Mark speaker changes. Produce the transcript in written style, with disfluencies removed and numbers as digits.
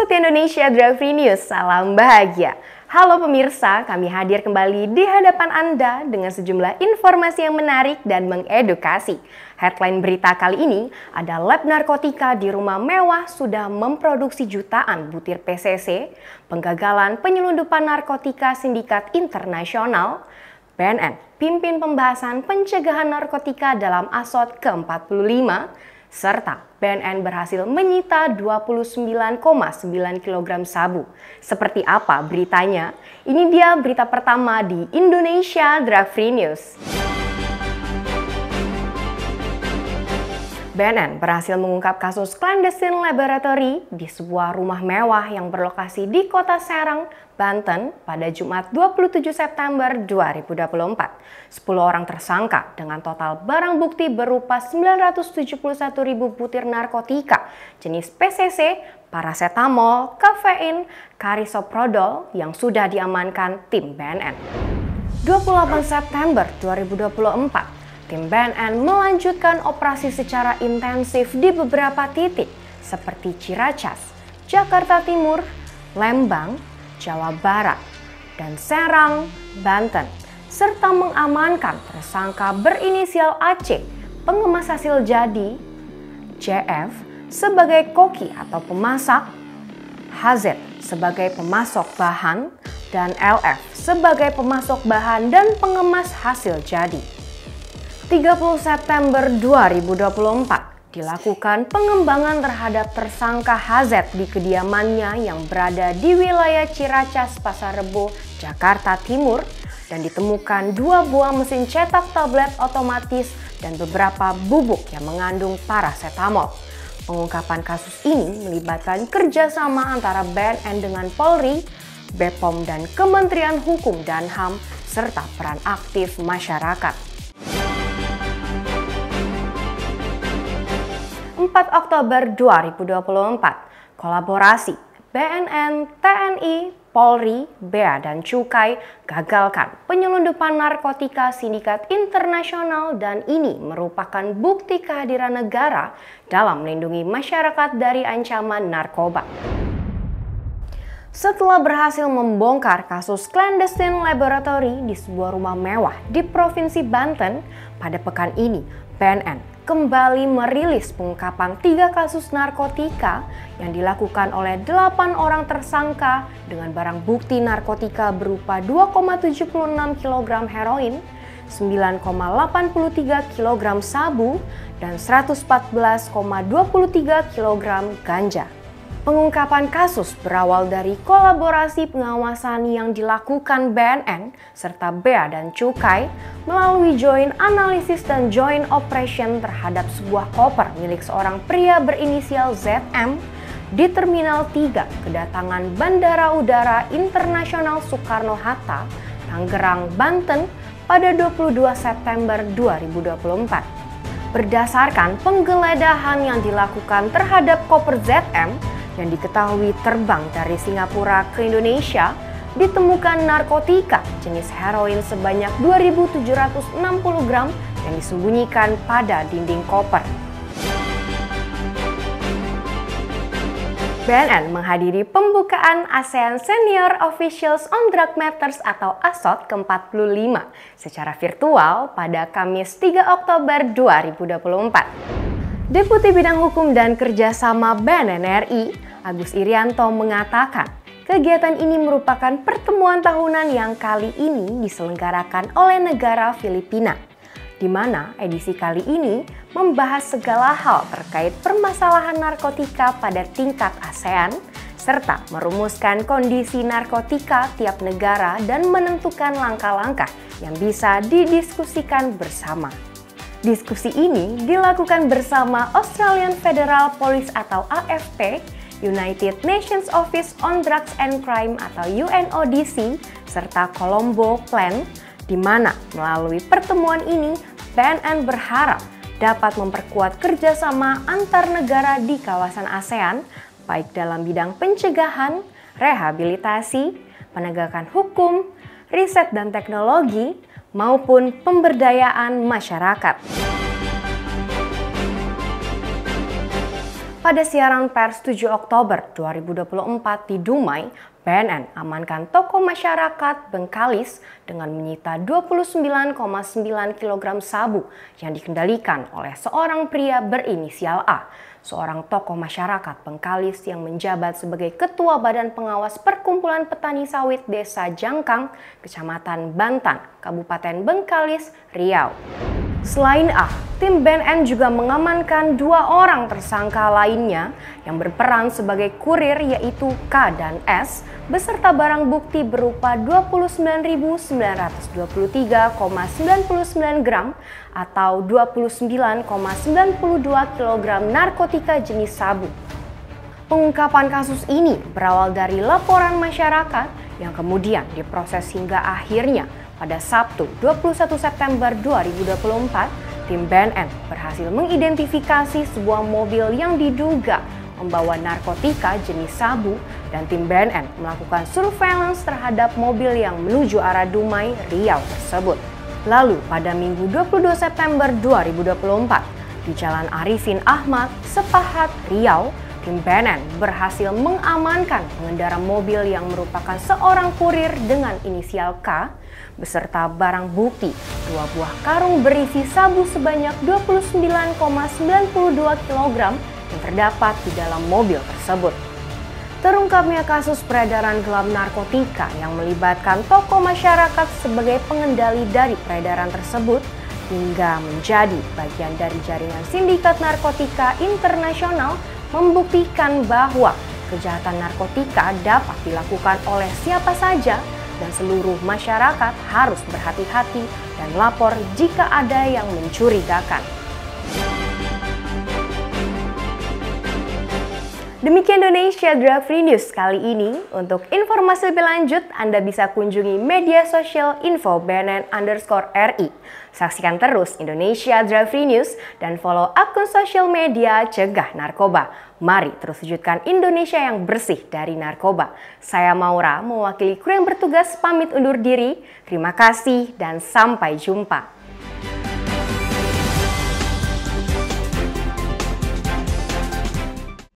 Speaker 1: Setia Indonesia Drug Free News, salam bahagia. Halo pemirsa, kami hadir kembali di hadapan Anda dengan sejumlah informasi yang menarik dan mengedukasi. Headline berita kali ini ada lab narkotika di rumah mewah sudah memproduksi jutaan butir PCC, penggagalan penyelundupan narkotika sindikat internasional, BNN pimpin pembahasan pencegahan narkotika dalam ASOT ke-45, serta BNN berhasil menyita 29,9 kg sabu. Seperti apa beritanya? Ini dia berita pertama di Indonesia Drug Free News. BNN berhasil mengungkap kasus clandestine laboratory di sebuah rumah mewah yang berlokasi di Kota Serang, Banten pada Jumat 27 September 2024. 10 orang tersangka dengan total barang bukti berupa 971.000 butir narkotika jenis PCC, paracetamol, kafein, karisoprodol yang sudah diamankan tim BNN. 28 September 2024, tim BNN melanjutkan operasi secara intensif di beberapa titik seperti Ciracas, Jakarta Timur, Lembang, Jawa Barat, dan Serang, Banten, serta mengamankan tersangka berinisial AC, pengemas hasil jadi, JF sebagai koki atau pemasak, HZ sebagai pemasok bahan, dan LF sebagai pemasok bahan dan pengemas hasil jadi. 30 September 2024 dilakukan pengembangan terhadap tersangka HZ di kediamannya yang berada di wilayah Ciracas, Pasar Rebo, Jakarta Timur, dan ditemukan 2 buah mesin cetak tablet otomatis dan beberapa bubuk yang mengandung paracetamol. Pengungkapan kasus ini melibatkan kerjasama antara BNN dengan Polri, BPOM, dan Kementerian Hukum dan HAM, serta peran aktif masyarakat. 4 Oktober 2024, kolaborasi BNN, TNI, Polri, Bea dan Cukai gagalkan penyelundupan narkotika sindikat internasional, dan ini merupakan bukti kehadiran negara dalam melindungi masyarakat dari ancaman narkoba. Setelah berhasil membongkar kasus clandestine laboratory di sebuah rumah mewah di Provinsi Banten, pada pekan ini BNN kembali merilis pengungkapan 3 kasus narkotika yang dilakukan oleh 8 orang tersangka dengan barang bukti narkotika berupa 2,76 kg heroin, 9,83 kg sabu, dan 114,23 kg ganja. Pengungkapan kasus berawal dari kolaborasi pengawasan yang dilakukan BNN serta Bea dan Cukai melalui joint analysis dan joint operation terhadap sebuah koper milik seorang pria berinisial ZM di Terminal 3 kedatangan Bandara Udara Internasional Soekarno-Hatta, Tangerang, Banten pada 22 September 2024. Berdasarkan penggeledahan yang dilakukan terhadap koper ZM yang diketahui terbang dari Singapura ke Indonesia, ditemukan narkotika jenis heroin sebanyak 2.760 gram yang disembunyikan pada dinding koper. BNN menghadiri pembukaan ASEAN Senior Officials on Drug Matters atau ASOT ke-45 secara virtual pada Kamis 3 Oktober 2024. Deputi Bidang Hukum dan Kerjasama BNN RI, Agus Irianto mengatakan, kegiatan ini merupakan pertemuan tahunan yang kali ini diselenggarakan oleh negara Filipina, di mana edisi kali ini membahas segala hal terkait permasalahan narkotika pada tingkat ASEAN, serta merumuskan kondisi narkotika tiap negara dan menentukan langkah-langkah yang bisa didiskusikan bersama. Diskusi ini dilakukan bersama Australian Federal Police atau AFP, United Nations Office on Drugs and Crime atau UNODC, serta Colombo Plan, di mana melalui pertemuan ini BNN berharap dapat memperkuat kerjasama antar negara di kawasan ASEAN, baik dalam bidang pencegahan, rehabilitasi, penegakan hukum, riset dan teknologi, maupun pemberdayaan masyarakat. Pada siaran pers 7 Oktober 2024 di Dumai, BNN amankan toko masyarakat Bengkalis dengan menyita 29,9 kg sabu yang dikendalikan oleh seorang pria berinisial A, seorang tokoh masyarakat Bengkalis yang menjabat sebagai Ketua Badan Pengawas Perkumpulan Petani Sawit Desa Jangkang, Kecamatan Bantan, Kabupaten Bengkalis, Riau. Selain A, tim BNN juga mengamankan 2 orang tersangka lainnya yang berperan sebagai kurir, yaitu K dan S, beserta barang bukti berupa 29.923,99 gram atau 29,92 kg narkotika jenis sabu. Pengungkapan kasus ini berawal dari laporan masyarakat yang kemudian diproses hingga akhirnya pada Sabtu 21 September 2024, tim BNN berhasil mengidentifikasi sebuah mobil yang diduga membawa narkotika jenis sabu dan tim BNN melakukan surveillance terhadap mobil yang menuju arah Dumai, Riau tersebut. Lalu pada Minggu 22 September 2024, di Jalan Arifin Ahmad, Sepahat, Riau, tim BNN berhasil mengamankan pengendara mobil yang merupakan seorang kurir dengan inisial K beserta barang bukti 2 buah karung berisi sabu sebanyak 29,92 kg yang terdapat di dalam mobil tersebut. Terungkapnya kasus peredaran gelap narkotika yang melibatkan tokoh masyarakat sebagai pengendali dari peredaran tersebut hingga menjadi bagian dari jaringan sindikat narkotika internasional membuktikan bahwa kejahatan narkotika dapat dilakukan oleh siapa saja dan seluruh masyarakat harus berhati-hati dan lapor jika ada yang mencurigakan. Demikian Indonesia Drug Free News kali ini. Untuk informasi lebih lanjut, Anda bisa kunjungi media sosial info BNN_RI. Saksikan terus Indonesia Drug Free News dan follow akun sosial media Cegah Narkoba. Mari terus wujudkan Indonesia yang bersih dari narkoba. Saya Maura, mewakili kru yang bertugas pamit undur diri. Terima kasih dan sampai jumpa.